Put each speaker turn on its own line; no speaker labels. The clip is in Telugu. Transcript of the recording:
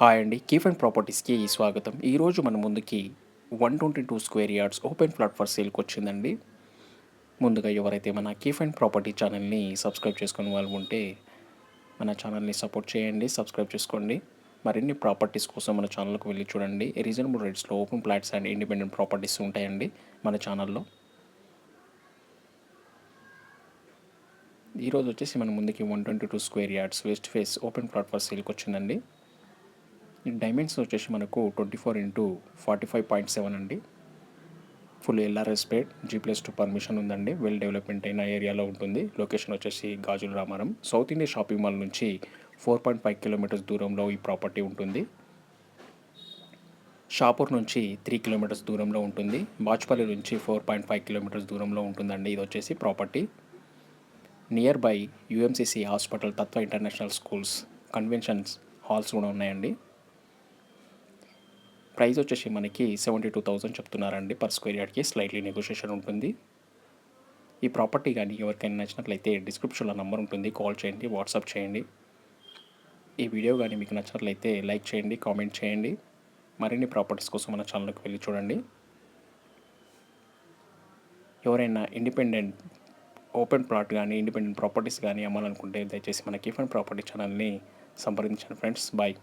హాయ్ అండి. కీఫ్ అండ్ ప్రాపర్టీస్‌కి స్వాగతం. ఈరోజు మన ముందుకి 122 square yards open plot for సేల్‌కొచ్చిందండి. ముందుగా ఎవరైతే మన కీఫ్ అండ్ ప్రాపర్టీ ఛానల్‌ని సబ్స్క్రైబ్ చేసుకొని వాళ్ళు ఉంటే మన ఛానల్‌ని సపోర్ట్ చేయండి. సబ్స్క్రైబ్ చేసుకోండి. మరిన్ని ప్రాపర్టీస్ కోసం మన ఛానల్‌కి వెళ్ళి చూడండి. రీజనబుల్ రేట్స్‌లో open plots and independent properties ఉంటాయండి మన ఛానల్‌లో. ఈరోజు వచ్చేసి మన ముందుకి 122 square yards west face open plot for సేల్‌కొచ్చిందండి. ఈ డైమెన్షన్స్ వచ్చేసి మనకు 24x45.7 అండి. Full LRS paid G+2 permission ఉందండి. వెల్ డెవలప్మెంట్ అయిన ఏరియాలో ఉంటుంది. లొకేషన్ వచ్చేసి Gajula Ramaram. South India shopping mall నుంచి 4.5 కిలోమీటర్స్ దూరంలో ఈ ప్రాపర్టీ ఉంటుంది. షాపూర్ నుంచి 3 కిలోమీటర్స్ దూరంలో ఉంటుంది. బాచ్పల్లి నుంచి 4.5 కిలోమీటర్స్ దూరంలో ఉంటుందండి. ఇది వచ్చేసి property near by యూఎంసీసీ hospital, Tattva international schools, conventions halls కూడా ఉన్నాయండి. ప్రైస్ వచ్చేసి మనకి 72,000 చెప్తున్నారండి పర్ స్క్వేర్ యార్డ్కి. స్లైట్లీ నెగోషియేషన్ ఉంటుంది. ఈ ప్రాపర్టీ కానీ ఎవరికైనా నచ్చినట్లయితే డిస్క్రిప్షన్లో నంబర్ ఉంటుంది, కాల్ చేయండి, వాట్సాప్ చేయండి. ఈ వీడియో కానీ మీకు నచ్చినట్లయితే లైక్ చేయండి, కామెంట్ చేయండి. మరిన్ని ప్రాపర్టీస్ కోసం మన ఛానల్కి వెళ్ళి చూడండి. ఎవరైనా ఇండిపెండెంట్ ఓపెన్ ప్లాట్ కానీ ఇండిపెండెంట్ ప్రాపర్టీస్ కానీ అమ్మాలనుకుంటే దయచేసి మన కీఫ్ అండ్ ప్రాపర్టీ ఛానల్ని సంప్రదించండి ఫ్రెండ్స్. బాయ్.